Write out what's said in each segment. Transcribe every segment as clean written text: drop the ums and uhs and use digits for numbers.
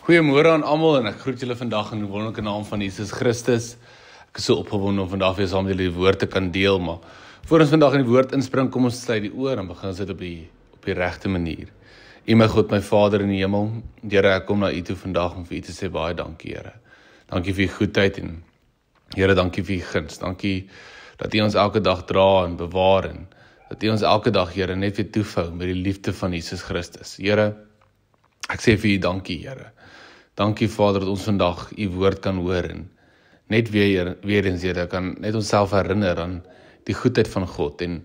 Goeiemôre aan almal en ek groet julle vandag in die wonderlike naam van Jesus Christus. Ek is so opgewonde om vandag weer saam met julle die woord te kan deel, maar voor ons vandag in die woord inspring, kom ons sluit die oor en begin ons dit op die regte manier. U my God, my Vader in die hemel, Here, ek kom na U toe vandag om vir U te sê baie dankie, Here. Dankie vir U goedheid en Here, dankie vir U guns. Dankie dat U ons elke dag dra en bewaar en dat U ons elke dag, Here, net weer toevou met die liefde van Jesus Christus. Here, ek sê vir U dankie, Here. Dankie Vader dat ons vandag U woord kan hoor en net weer eens, Here, kan net onsself herinner aan die goedheid van God en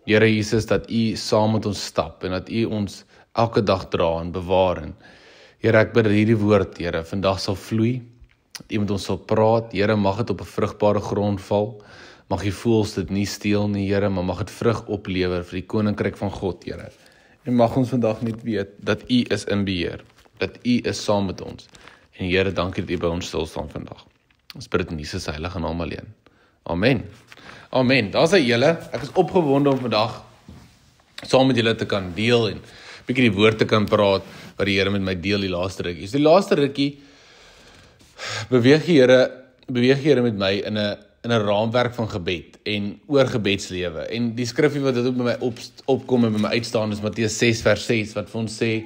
Here Jesus, dat U saam met ons stap en dat U ons elke dag dra en bewaar en Here, ek bid dat hierdie woord, Here, vandag sal vloei, dat U met ons sal praat, Here, mag dit op 'n vrugbare grond val, mag U voels dit nie steel nie, Here, maar mag dit vrug oplewer vir die koninkryk van God, Here, en mag ons vandag net weet dat U is in beheer, dat U is saam met ons. En Here, dankie dat U by ons stil staan vandag. Ons bid dit in Jesus heilige naam alleen. Amen. Amen. Daar sê julle, ek is opgewonde om vandag saam met julle te kan deel en bietjie die woord te kan praat wat die Here met my deel die laaste rukkie. Die laaste rukkie beweeg die Here met my in 'n raamwerk van gebed en oor gebedslewe. En die skrifgie wat dit ook by my opkom en by my uitstaan is Matteus 6 vers 6 wat vir ons sê: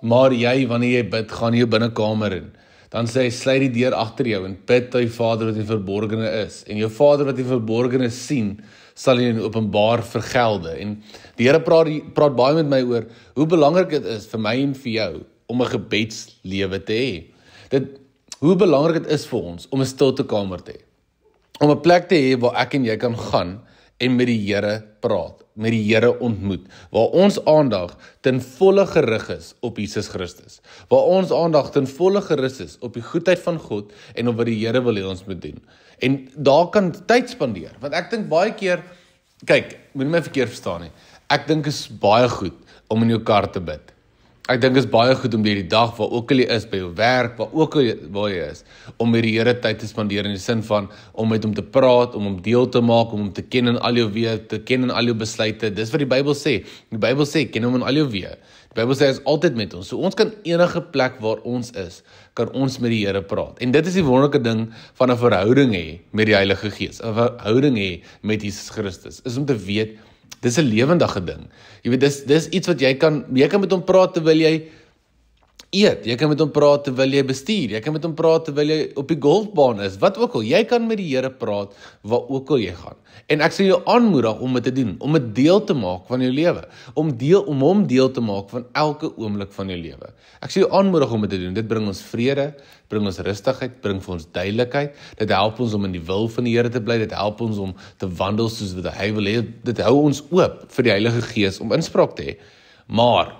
maar jy, wanneer jy bid, gaan in jou binnekamer in. Dan sê hy, sluit die deur agter jou en bid tot die Vader wat in verborgene is. En jou Vader wat in verborgene sien, sal jy in openbaar vergelde. En die Here praat baie met my oor hoe belangrik dit is vir my en vir jou om 'n gebedslewe te hê. Hoe belangrik dit is vir ons om 'n stilte kamer te hê. Om 'n plek te hê waar ek en jy kan gaan en met die Here praat, met die Here ontmoet, waar ons aandag ten volle gerig is op Jesus Christus, waar ons aandag ten volle gerig is op die goedheid van God en op wat die Here wil hê ons moet doen. En daar kan tyd spandeer, want ek dink baie keer, kyk, moenie my verkeerd verstaan nie, ek dink is baie goed om in jou kar te bid. Ek dink is baie goed om deur die dag, waar ook al jy is, by jou werk, waar jy is, om met die Here tyd te spandeer in die sin van, om met hom te praat, om hom deel te maak, om hom te ken in al jou weë, te ken in al jou besluite. Dis wat die Bybel sê. Die Bybel sê, ken hom in al jou weë. Die Bybel sê, hy is altyd met ons. So ons kan enige plek waar ons is, kan ons met die Here praat. En dit is die wonderlike ding van 'n verhouding hê met die Heilige Gees, 'n verhouding hê met Jesus Christus, is om te weet, dis 'n lewendige ding. Jy weet, dis iets wat jy kan met hom praat terwyl jy eet, jy kan met hom praat terwyl jy bestuur, jy kan met hom praat terwyl jy op die golfbaan is, wat ook al, jy kan met die Here praat waar ook al jy gaan. En ek sal jou aanmoedig om dit te doen, om dit deel te maak van jou lewe, om hom deel te maak van elke oomblik van jou lewe. Ek sal jou aanmoedig om dit te doen. Dit bring ons vrede, bring ons rustigheid, bring vir ons duidelikheid, dit help ons om in die wil van die Here te bly, dit help ons om te wandel soos wat hy wil hê, dit hou ons oop vir die Heilige Gees om inspraak te hê. Maar,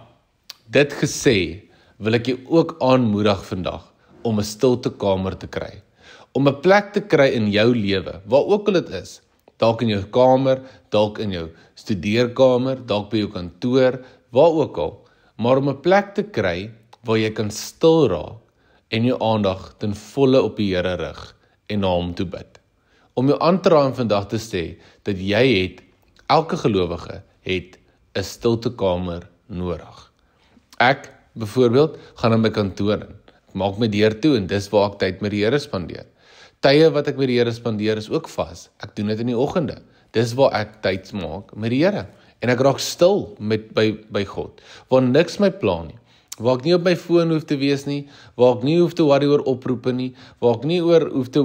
dit gesê, wil ek jou ook aanmoedig vandag om 'n stilte kamer te kry. Om 'n plek te kry in jou lewe, waar ook al dit is, dalk in jou kamer, dalk in jou studeerkamer, dalk by jou kantoor, waar ook al, maar om 'n plek te kry waar jy kan stil raak en jou aandag ten volle op die Here rig en na hom toe bid. Om jou aan te raai vandag te sê dat jy het, elke gelowige het 'n stilte kamer nodig. Ek byvoorbeeld gaan in my kantoor in. Ek maak my deur toe en dis waar ek tyd met die Here spandeer. Tye wat ek met die Here spandeer is ook vas. Ek doen dit in die oggende. Dis waar ek tyd maak met die Here. En ek raak stil by God. Waar niks my pla nie. Waar ek nie op my foon hoef te wees nie, waar ek nie hoef te worry oor oproepe nie, waar ek nie oor hoef te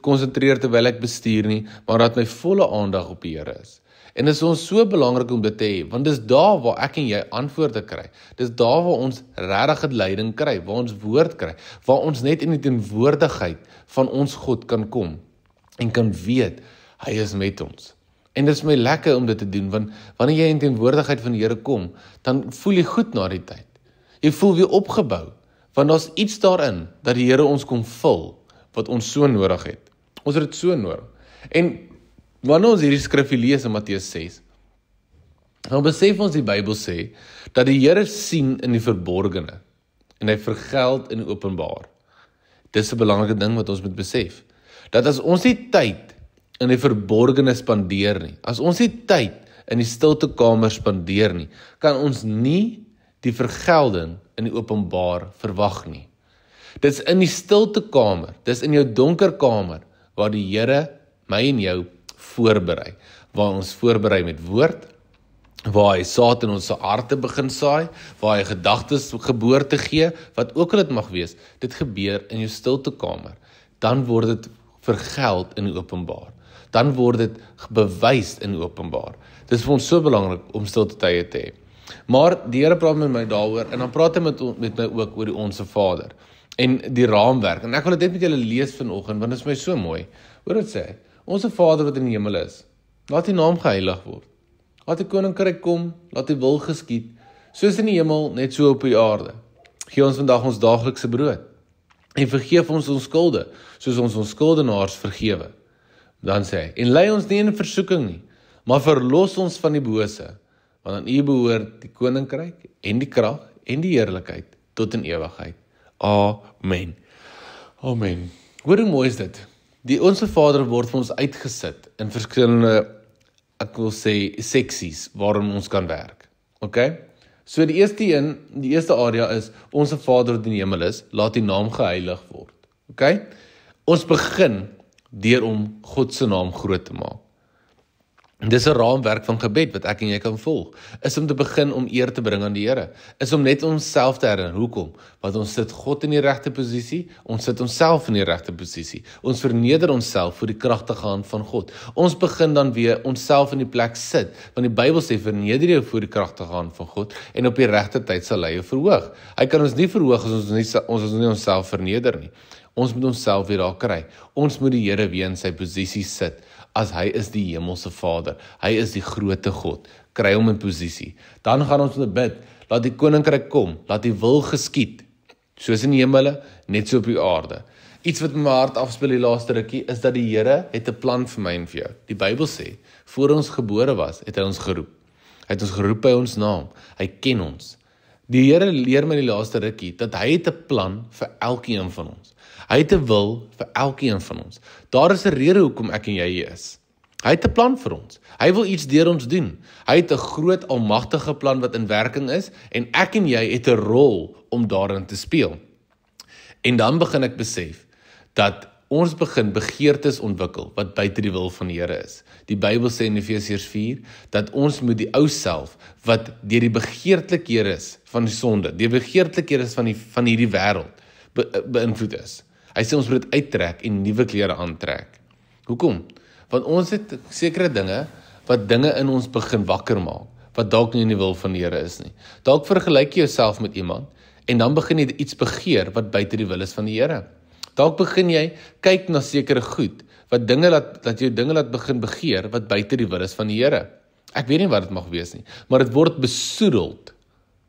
konsentreer terwyl ek bestuur nie, maar dat my volle aandag op die Here is. En dit is ons so belangrik om dit te hê, want dis daar waar ek en jy antwoorde kry. Dis daar waar ons regtig leiding kry, waar ons woord kry, waar ons net in die teenwoordigheid van ons God kan kom en kan weet, hy is met ons. En dit is my lekker om dit te doen, want wanneer jy in teenwoordigheid van die Here kom, dan voel jy goed na die tyd. Jy voel weer opgebou, want daar's iets daarin, dat die Here ons kom vul, wat ons so nodig het. Ons het dit so nodig. En wanneer ons hierdie skrifgie lees in Matteus 6, dan besef ons die Bybel sê, dat die Here sien in die verborgene, en hy vergeld in die openbaar. Dis 'n belangrike ding wat ons moet besef, dat as ons nie tyd in die verborgene spandeer nie, as ons nie tyd in die stilte kamer spandeer nie, kan ons nie die vergelding in die openbaar verwag nie. Dit is in die stilte kamer, dit is in jou donker kamer, waar die Here my en jou voorberei, waar ons voorberei met woord, waar hy saad in ons harte begin saai, waar hy gedagtes geboorte gee, wat ook al dit mag wees, dit gebeur in jou stilte kamer. Dan word dit vergeld in die openbaar. Dan word dit bewys in die openbaar. Dit is vir ons so belangrik om stilte tye te hê. Maar die Here praat met my daaroor, en dan praat hy met my ook oor die Onse Vader, en die raamwerk, en ek wil dit net met julle lees vanoggend, want dit is my so mooi. Hoor dit sê, Onse Vader wat in die hemel is, laat die naam geheilig word. Laat die koninkryk kom, laat die wil geskied, soos in die hemel, net so op die aarde. Gee ons vandag ons daaglikse brood, en vergeef ons ons skulde, soos ons skuldenaars vergewe. Dan sê hy, en lei ons nie in versoeking nie, maar verlos ons van die bose, want aan U behoort die koninkryk, en die krag, en die heerlikheid, tot in ewigheid. Amen. Amen. Hoor hoe mooi is dit? Die Onse Vader word vir ons uitgesit in verskillende, ek wil sê, seksies waarin ons kan werk. Okay? So die eerste area is, Onse Vader wat in die hemel is, laat die naam geheilig word. Okay? Ons begin deur om God se naam groot te maak. En dis 'n raamwerk van gebed wat ek en jy kan volg, is om te begin om eer te bring aan die Here, is om net onsself te herinner. Hoekom? Want ons sit God in die regte posisie, ons sit onsself in die regte posisie, ons verneder onsself voor die kragtige hand van God. Ons begin dan weer onsself in die plek sit, want die Bybel sê, verneder jou voor die kragtige hand van God, en op die regte tyd sal hy jou verhoog. Hy kan ons nie verhoog as ons nie onsself verneder nie. Ons moet onsself weer daar kry. Ons moet die Here weer in sy posisie sit, as hy is die hemelse Vader. Hy is die grootte God. Kry hom in posisie. Dan gaan ons bid, laat die koninkryk kom, laat die wil geskied, soos in die hemele, net so op die aarde. Iets wat my hart afspeel die laaste rukkie, is dat die Here het 'n plan vir my en vir jou. Die Bybel sê, voor ons gebore was, het hy ons geroep. Hy het ons geroep by ons naam. Hy ken ons. Die Here leer my die laaste rukkie, dat hy het 'n plan vir elkeen van ons. Hy het 'n wil vir elkeen van ons. Daar is 'n rede hoekom ek en jy hier is. Hy het 'n plan vir ons. Hy wil iets deur ons doen. Hy het 'n groot almagtige plan wat in werking is, en ek en jy het 'n rol om daarin te speel. En dan begin ek besef dat ons begin begeertes ontwikkel wat buite die wil van die Here is. Die Bybel sê in Efesiërs 4 dat ons moet die ou self wat deur die begeertlikhede is van die sonde, die begeertlikhede is van hierdie wêreld beïnvloed is. Hy sê ons moet dit uittrek en nuwe klere aantrek. Hoekom? Want ons het sekere dinge wat dinge in ons begin wakker maak, wat dalk nie in die wil van die Here is nie. Dalk vergelyk jy jouself met iemand, en dan begin jy iets begeer wat buite die wil is van die Here. Dalk begin jy kyk na sekere goed, wat jou dinge laat begin begeer, wat buite die wil is van die Here. Ek weet nie wat dit mag wees nie, maar dit word besoedeld.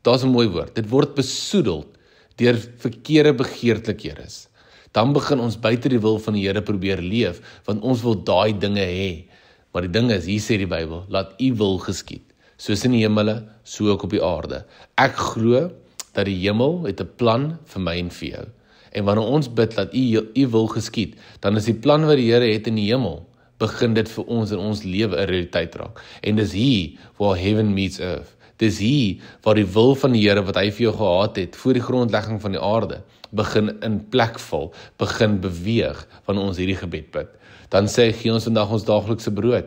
Daar's 'n mooi woord. Dit word besoedeld deur verkeerde begeertlikhede. Dan begin ons buite die wil van die Here probeer leef, want ons wil daai dinge hê. Maar die ding is, hier sê die Bybel, laat U wil geskied, soos in die hemele, so ook op die aarde. Ek glo dat die hemel het 'n plan vir my en vir jou. En wanneer ons bid dat U wil geskied, dan is die plan wat die Here het in die hemel, begin dit vir ons in ons lewe 'n realiteit raak. En dis hier waar heaven meets earth. Dis hier waar die wil van die Here wat hy vir jou gehad het, voor die grondlegging van die aarde, begin in plek val, begin beweeg, wanneer ons hierdie gebed bid. Dan sê hy, gee ons vandag ons daaglikse brood.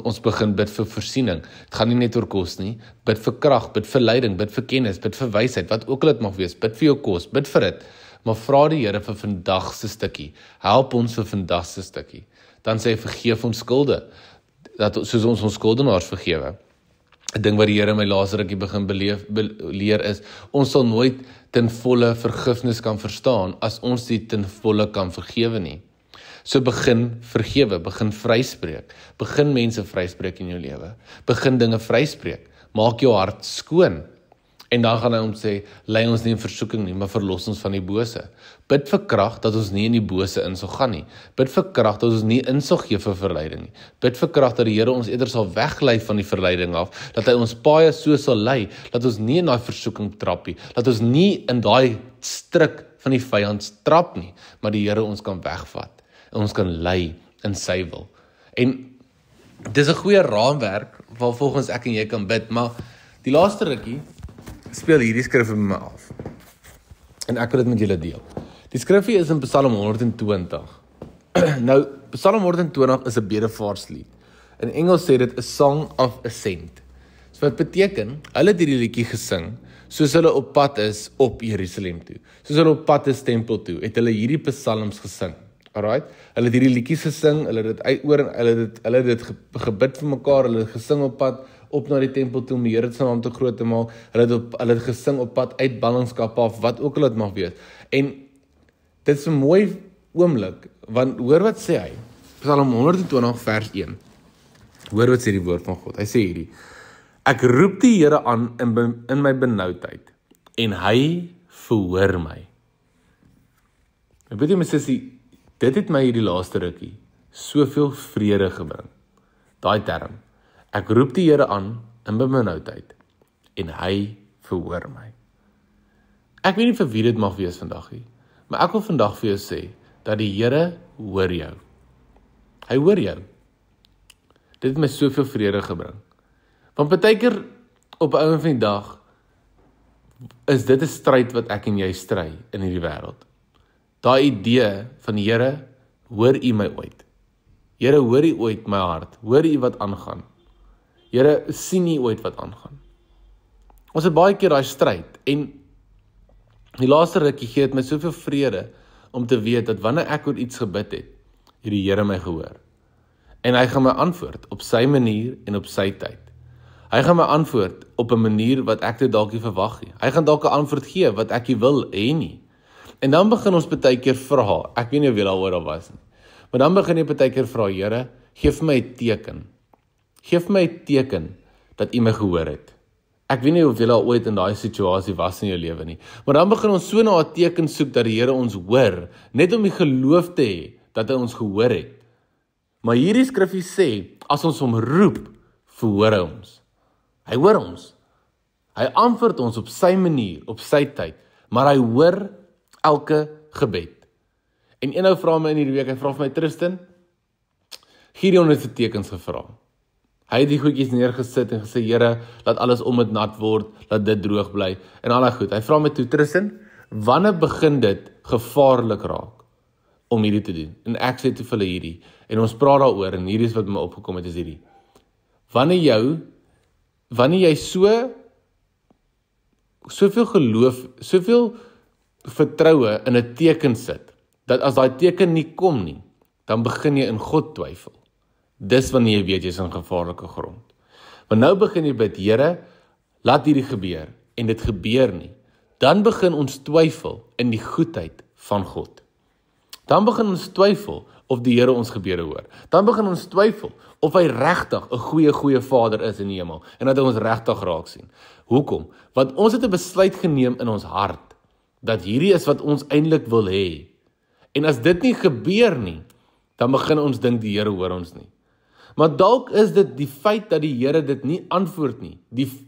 Ons begin bid vir voorsiening. Het gaan nie net oor kos nie. Bid vir krag, bid vir leiding, bid vir kennis, bid vir wysheid, wat ook al dit mag wees. Bid vir jou kos, bid vir dit. Maar vra die Here vir vandag se stukkie. Help ons vir vandag se stukkie. Dan sê hy, vergeef ons skulde, soos ons skuldenaars vergewe. 'n Ding wat die Here my laaste rukkie begin leer is, ons sal nooit ten volle vergifnis kan verstaan, as ons dit ten volle kan vergewe nie. So begin vergewe, begin vryspreek, begin mense vryspreek in jou lewe, begin dinge vryspreek, maak jou hart skoon. En dan gaan hy hom sê, lei ons nie in versoeking nie, maar verlos ons van die bose. Bid vir krag dat ons nie in die bose in sal gaan nie. Bid vir krag dat ons nie in sal gee vir verleiding nie. Bid vir krag dat die Here ons eerder sal weglei van die verleiding af, dat hy ons paaie so sal lei, dat ons nie in daai versoeking trap nie, dat ons nie in daai stryk van die vyand trap nie, maar die Here ons kan wegvat, en ons kan lei in sy wil. En dis 'n goeie raamwerk, waar volgens ek en jy kan bid, maar die laaste rukkie, speel hierdie skrif vir my af. En ek wil dit met julle deel. Die skrifgie is in Psalm 120. Nou, Psalm 120 is 'n bedevaarslied. In Engels sê dit 'n song of ascent. So wat beteken, hulle het hierdie liedjie gesing, soos hulle op pad is op Jerusalem toe. Soos hulle op pad is tempel toe, het hulle hierdie psalms gesing. Alright? Hulle het hierdie liedjies gesing, hulle het dit hulle het dit gebid vir mekaar, hulle het gesing op pad op na die tempel toe om die Here se naam te groot te maak. Hulle het gesing op pad uit ballingskap af, wat ook al dit mag wees. En dit is 'n mooi oomblik, want hoor wat sê hy? Psalm 120 vers 1. Hoor wat sê die woord van God. Hy sê hierdie: Ek roep die Here aan in my benoudheid en hy verhoor my. Ek weet jy my sussie, dit het my hierdie laaste rukkie soveel vrede gebring. Daai term. Ek roep die Here aan in my benoudheid en hy verhoor my. Ek weet nie vir wie dit mag wees vandag nie, maar ek wil vandag vir jou sê dat die Here hoor jou. Hy hoor jou. Dit het my soveel vrede gebring. Want partykeer op 'n ou van die dag is dit 'n stryd wat ek en jy stry in hierdie wêreld. Daai idee van die Here, hoor U my ooit? Here, hoor U ooit my hart? Hoor U wat aangaan? Here, sien U ooit wat aangaan? Ons het baie keer daai stryd en die laaste rukkie gee dit my soveel vrede om te weet dat wanneer ek oor iets gebid het die Here my gehoor. En hy gaan my antwoord op sy manier en op sy tyd. Hy gaan my antwoord op 'n manier wat ek dit dalk nie verwag nie. Hy gaan dalk 'n antwoord gee wat ek nie wil hê nie. En dan begin ons baie keer vra, ek weet nie of jy daaroor was nie, maar dan begin jy baie keer vra, Here, gee vir my 'n teken. Gee vir my 'n teken dat U my gehoor het. Ek weet nie of jy al ooit in daai situasie was in jou lewe nie, maar dan begin ons so na 'n teken soek dat die Here ons hoor, net om die geloof te hê dat hy ons gehoor het. Maar hierdie skrifgie sê, as ons hom roep, verhoor hy ons. Hy hoor ons. Hy antwoord ons op sy manier, op sy tyd, maar hy hoor elke gebed. En een vra my in hierdie week, hy vra vir my, Tristan, Gideon het sy tekens gevra. Hy het die goedjies neergesit en gesê, Here, laat alles om dit nat word, laat dit droog bly, en al goed. Hy vra my toe, Tristan, wanneer begin dit gevaarlik raak om hierdie te doen? En ek sê toe vir hulle hierdie, en ons praat daaroor, en hierdie is wat my opgekom het, is hierdie. Wanneer jy soveel geloof, soveel vertroue in 'n teken sit, dat as daai teken nie kom nie, dan begin jy in God twyfel. Dis wanneer jy weet jy is in gevaarlike grond. Want nou begin jy bid, Here, laat hierdie gebeur, en dit gebeur nie. Dan begin ons twyfel in die goedheid van God. Dan begin ons twyfel of die Here ons gebede hoor. Dan begin ons twyfel of hy regtig 'n goeie Vader is in die hemel, en dat hy ons regtig raak sien. Hoekom? Want ons het 'n besluit geneem in ons hart, dat hierdie is wat ons eintlik wil hê. En as dit nie gebeur nie, dan begin ons dink die Here hoor ons nie. Maar dalk is dit die feit dat die Here dit nie antwoord nie,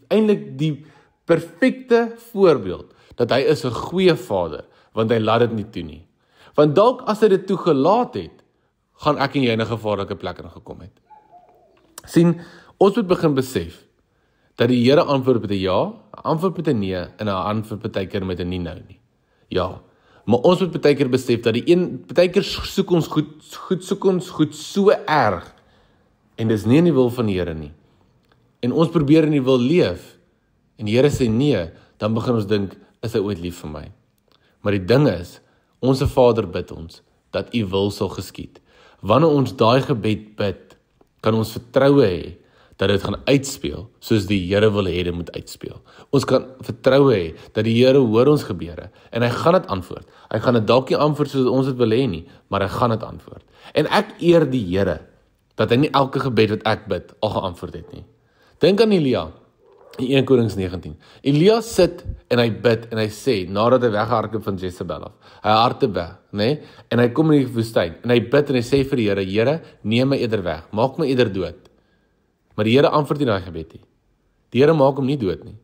eintlik die perfekte voorbeeld, dat hy is 'n goeie Vader, want hy laat dit nie toe nie. Want dalk as hy dit toegelaat het, gaan ek en jy in 'n gevaarlike plek ingekom het. Sien, ons moet begin besef, dat die Here antwoord met 'n ja, 'n antwoord met 'n nee, en 'n antwoord baie keer met 'n nie nou nie. Ja, maar ons moet baie keer besef, dat baie keer soek ons goed so erg, en dis nie in die wil van die Here nie. En ons probeer in die wil leef, en die Here sê nee, dan begin ons dink, is hy ooit lief vir my? Maar die ding is, ons Vader bid ons, dat U wil sal geskied. Wanneer ons daai gebed bid, kan ons vertroue hê, dat dit gaan uitspeel, soos die Here wil hê dit moet uitspeel. Ons kan vertroue hê, dat die Here hoor ons gebede, en hy gaan dit antwoord. Hy gaan dit dalk nie antwoord soos ons dit wil hê nie, maar hy gaan dit antwoord. En ek eer die Here, dat hy nie elke gebed wat ek bid, al geantwoord het nie. Dink aan Elia, in 1 Konings 19. Elia sit, en hy bid, en hy sê, nadat hy weggehardloop van Jezebel af, hy hardloop weg, nee? En hy kom in die woestyn, en hy bid, en hy sê vir die Here, Here, neem my eerder weg, maak my eerder dood. Maar die Here antwoord nie daai gebed nie. Die Here maak hom nie dood nie.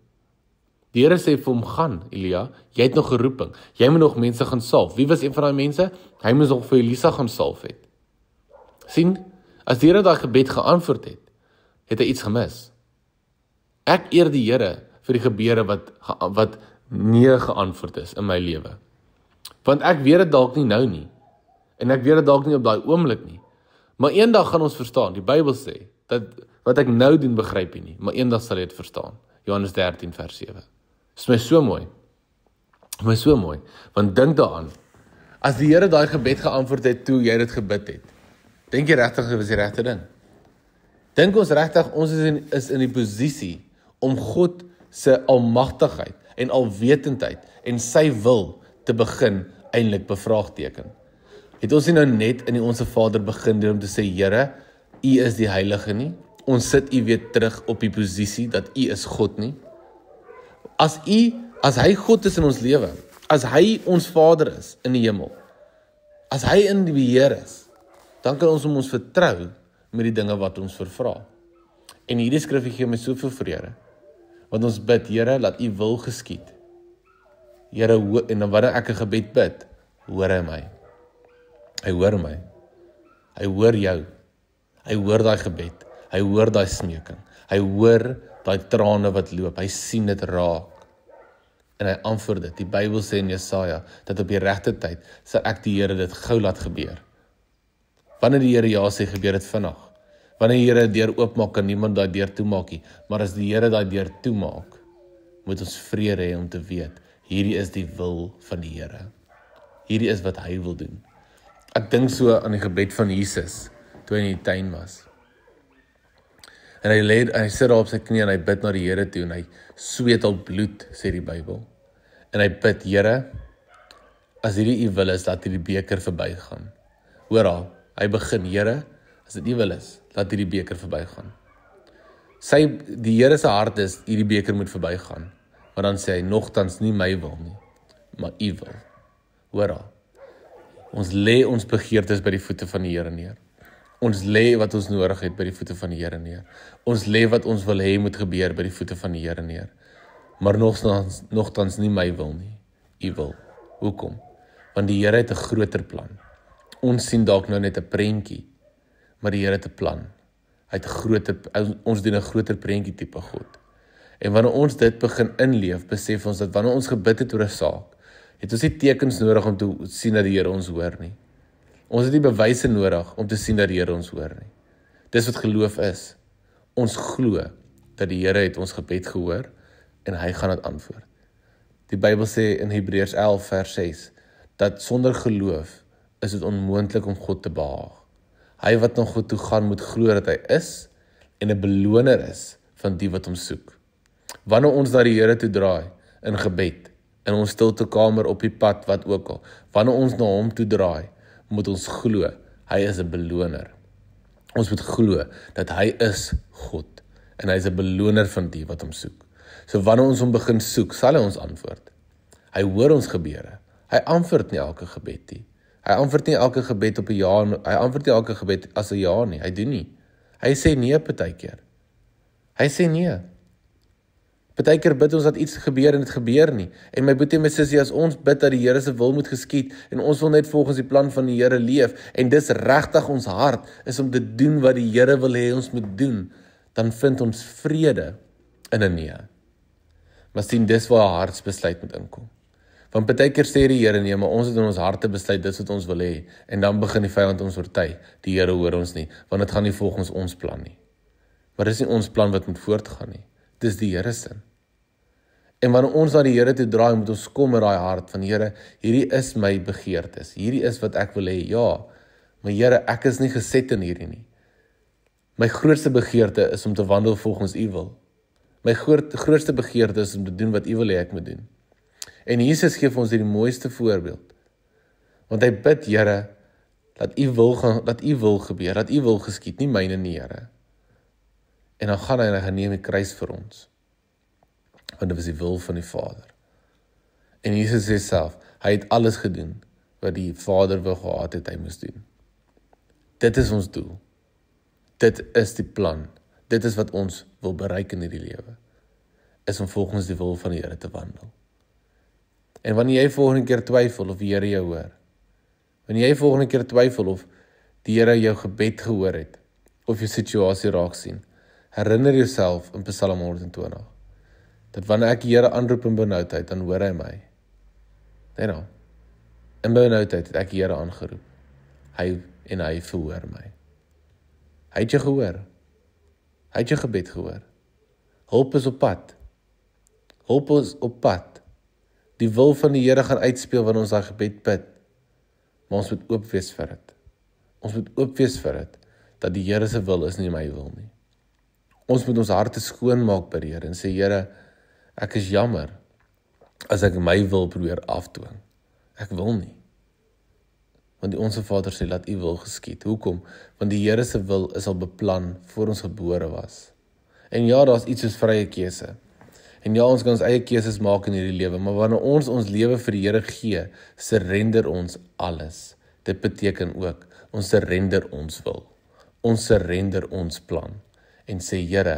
Die Here sê vir hom, gaan, Elia, jy het nog 'n roeping, jy moet nog mense gaan salf. Wie was een van daai mense? Hy moes nog vir Elisa gaan salf het. Sien, as die Here daai gebed geantwoord het, het hy iets gemis. Ek eer die Here vir die gebede wat nie geantwoord is in my lewe. Want ek weet dit dalk nie nou nie. En ek weet dit dalk nie op daai oomblik nie. Maar eendag gaan ons verstaan. Die Bybel sê, dat wat ek nou doen begryp jy nie, maar eendag sal jy dit verstaan. Johannes 13 vers 7. Dis my so mooi. My so mooi. Want dink daaraan, as die Here daai gebed geantwoord het toe jy dit gebid het, dink jy regtig dit was die regte ding? Dink ons regtig ons is in die posisie om God se almagtigheid en alwetendheid en sy wil te begin eintlik bevraagteken? Het ons nie nou net in die Onse Vader begin deur om te sê, Here, U is die Heilige nie? Ons sit U weer terug op die posisie dat U is God nie? As hy God is in ons lewe, as hy ons Vader is in die hemel, as hy in die beheer is, dan kan ons ons vertrou met die dinge wat ons vervra. En hierdie skrif gee my soveel vrede, want ons bid, Here, laat U wil geskied. Here, en dan wanneer ek 'n gebed bid, hoor hy my. Hy hoor my. Hy hoor jou. Hy hoor daai gebed. Hy hoor daai smeking. Hy hoor daai trane wat loop. Hy sien dit raak. En hy antwoord dit. Die Bybel sê in Jesaja, dat op die regte tyd sal ek die Here dit gou laat gebeur. Wanneer die Here ja sê, gebeur dit vinnig. Wanneer die Here 'n deur oopmaak, kan niemand daai deur toemaak nie. Maar as die Here daai deur toemaak, moet ons vrede hê om te weet, hierdie is die wil van die Here. Hierdie is wat hy wil doen. Ek dink so aan die gebed van Jesus, toe hy in die tuin was. En hy sit daar op sy knie en hy bid na die Here toe, en hy sweet al bloed, sê die Bybel. En hy bid, Here, as hierdie U wil is, laat hierdie beker verbygaan. Hoor al, hy begin, Here, as dit U wil is, laat hierdie beker verbygaan. Die Here se hart is, hierdie beker moet verbygaan. Maar dan sê hy, nogtans nie my wil nie, maar U wil. Hoor al, ons lê ons begeertes by die voete van die Here neer. Ons lê wat ons nodig het by die voete van die Here neer. Ons lê wat ons wil hê moet gebeur by die voete van die Here neer. Maar nogtans nie my wil nie, U wil. Hoekom? Want die Here het 'n groter plan. Ons sien dalk nou net 'n prentjie, maar die Here het 'n plan. Ons doen 'n groter prentjie tipe God. En wanneer ons dit begin inleef, besef ons dat wanneer ons gebid het oor 'n saak, het ons nie tekens nodig om te sien dat die Here ons hoor nie. Ons het nie bewyse nodig om te sien dat die Here ons hoor nie. Dis wat geloof is. Ons glo dat die Here het ons gebed gehoor en hy gaan dit antwoord. Die Bybel sê in Hebreërs 11 vers 6 dat sonder geloof is dit onmoontlik om God te behaag. Hy wat na God toe gaan moet glo dat hy is en 'n beloner is van die wat hom soek. Wanneer ons na die Here toe draai in gebed, in ons stilte kamer, op die pad, wat ook al, wanneer ons na hom toe draai, moet ons glo, hy is 'n beloner. Ons moet glo dat hy is God en hy is 'n beloner van die wat hom soek. So wanneer ons hom begin soek, sal hy ons antwoord. Hy hoor ons gebede. Hy antwoord nie elke gebed nie. Hy antwoord nie elke gebed op 'n ja, hy antwoord nie elke gebed as 'n ja nie. Hy doen nie. Hy sê nee partykeer. Hy sê nee. Partykeer bid ons dat iets gebeur en dit gebeur nie. En my boetie en my sussie, as ons bid dat die Here se wil moet geskied en ons wil net volgens die plan van die Here leef en dis regtig ons hart is om te doen wat die Here wil hê ons moet doen, dan vind ons vrede in 'n nee. Maar sien, dis waar 'n hartsbesluit moet inkom. Want partykeer sê die Here nee, maar ons het in ons harte besluit dis wat ons wil hê en dan begin die vyand ons oortuig. Die Here hoor ons nie, want dit gaan nie volgens ons plan nie. Maar dis nie ons plan wat moet voortgaan nie. Dis die Here se. En wanneer ons na die Here toe draai, moet ons kom met daai hart van Here, hierdie is my begeertes. Hierdie is wat ek wil hê. Ja, maar Here, ek is nie geset in hierdie nie. My grootste begeerte is om te wandel volgens U wil. My grootste begeerte is om te doen wat U wil hê ek moet doen. En Jesus gee vir ons hierdie mooiste voorbeeld. Want hy bid, Here, dat U wil gebeur, dat U wil geskied, nie myne nie, Here. En dan gaan hy en hy geneem die kruis vir ons. Want dit was die wil van die Vader. En Jesus sê self, hy het alles gedoen wat die Vader wil gehad het hy moes doen. Dit is ons doel. Dit is die plan. Dit is wat ons wil bereik in hierdie lewe. Is om volgens die wil van die Here te wandel. En wanneer jy volgende keer twyfel of die Here jou hoor, wanneer jy volgende keer twyfel of die Here jou gebed gehoor het, of jou situasie raak sien, herinner jouself in Psalm 120, dat wanneer ek die Here aanroep in benoudheid, dan hoor hy my. Net nou. In benoudheid het ek die Here aangeroep. Hy verhoor my. Hy het jou gehoor. Hy het jou gebed gehoor. Hulp is op pad. Hulp is op pad. Die wil van die Here gaan uitspeel wanneer ons daai gebed bid. Maar ons moet oop wees vir dit. Ons moet oop wees vir dit, dat die Here se wil is nie my wil nie. Ons moet ons harte skoon maak by die Here en sê, Here, ek is jammer as ek my wil probeer afdwing. Ek wil nie. Want die Onse Vader sê, laat U wil geskied. Hoekom? Want die Here se wil is al beplan voor ons gebore was. En ja, daar is iets soos vrye keuse. En ja, ons kan ons eie keuses maak in hierdie lewe, maar wanneer ons lewe vir die Here gee, surrender ons alles. Dit beteken ook, ons surrender ons wil. Ons surrender ons plan. En sê, Here,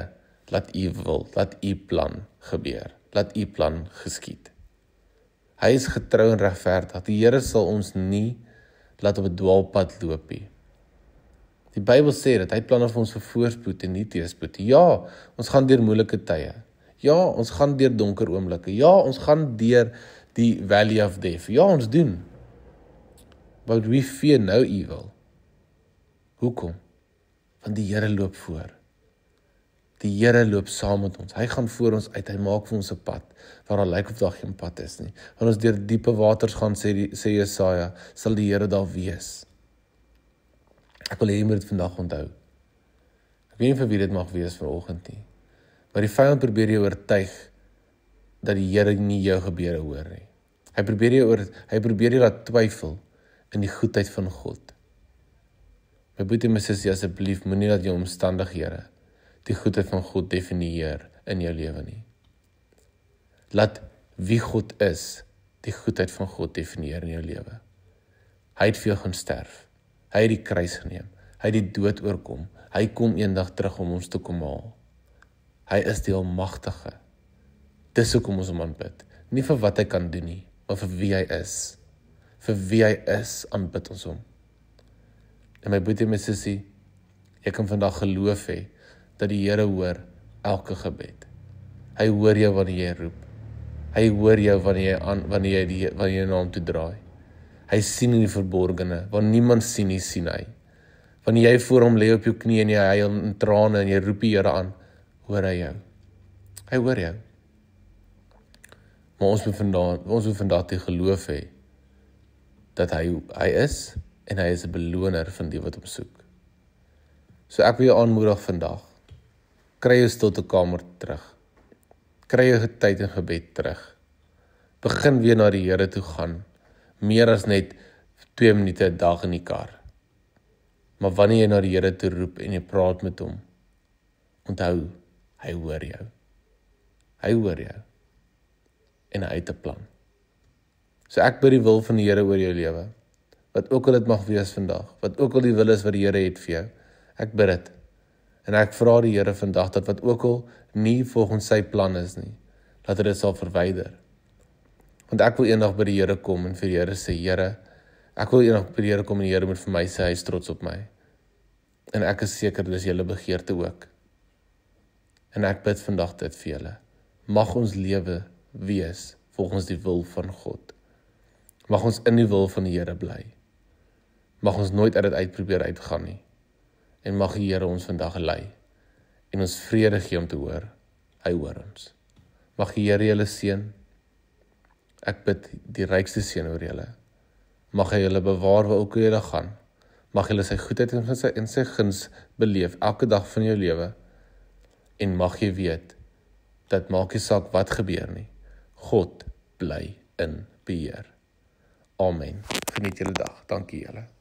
laat U wil, laat U plan gebeur. Laat U plan geskied. Hy is getrou en regverdig. Die Here sal ons nie laat op 'n dwaalpad loop nie. Die Bybel sê dat hy planne vir ons vir voorspoed en nie teëspoed. Ja, ons gaan deur moeilike tye. Ja, ons gaan deur donker oomblikke. Ja, ons gaan deur die valley of death. Ja, ons doen. But we fear no evil. Hoekom? Want die Here loop voor. Die Here loop saam met ons. Hy gaan voor ons uit. Hy maak vir ons 'n pad waar daar lyk of daar geen pad is nie. Wanneer ons deur diepe waters gaan, sê Jesaja, sal die Here daar wees. Ek wil hê jy moet dit vandag onthou. Ek weet nie vir wie dit mag wees vanoggend nie. Maar die vyand probeer jou oortuig dat die Here nie jou gebede hoor nie. Hy probeer jou laat twyfel in die goedheid van God. My boetie en my sussie, asseblief moenie dat jou omstandighede die goedheid van God definieer in jou lewe nie. Laat wie God is, die goedheid van God definieer in jou lewe. Hy het vir jou gaan sterf. Hy het die kruis geneem. Hy het die dood oorkom. Hy kom eendag terug om ons te kom haal. Hy is die Almagtige. Dis hoekom ons hom aanbid. Nie vir wat hy kan doen nie, maar vir wie hy is. Vir wie hy is, aanbid ons hom. En my boetie en my sussie, jy kan vandag geloof hê dat die Here hoor elke gebed. Hy hoor jou wanneer jy roep. Hy hoor jou wanneer jy na hom toe draai. Hy sien in die verborgene, want niemand sien nie, sien hy. Wanneer jy voor hom lê op jou knie en jy huil in trane en jy roep die Here aan, hoor hy jou. Hy hoor jou. Maar ons moet vandag die geloof hê dat hy is en hy is 'n beloner van die wat hom soek. So ek wil jou aanmoedig vandag. Kry jou stiltekamer terug. Kry jou tyd in gebed terug. Begin weer na die Here toe gaan. Meer as net 2 minute 'n dag in die kar. Maar wanneer jy na die Here toe roep en jy praat met hom, onthou, hy hoor jou. Hy hoor jou. En hy het 'n plan. So ek bid die wil van die Here oor jou lewe. Wat ook al dit mag wees vandag, wat ook al die wil is wat die Here het vir jou, ek bid dit. En ek vra die Here vandag dat wat ook al nie volgens sy plan is nie, dat hy dit sal verwyder. Want ek wil eendag by die Here kom en vir die Here sê, Here, ek wil eendag by die Here kom en die Here moet vir my sê, hy is trots op my. En ek is seker, dis julle begeerte ook. En ek bid vandag dit vir julle. Mag ons lewe wees volgens die wil van God. Mag ons in die wil van die Here bly. Mag ons nooit uit dit uitprobeer uitgaan nie. En mag die Here ons vandag lei. En ons vrede gee om te hoor. Hy hoor ons. Mag die Here julle seën. Ek bid die rykste seën oor julle. Mag hy julle bewaar waar ook julle gaan. Mag julle sy goedheid en sy guns beleef elke dag van jou lewe. En mag jy weet, dat maak nie saak wat gebeur nie. God bly in beheer. Amen. Geniet julle dag. Dankie julle.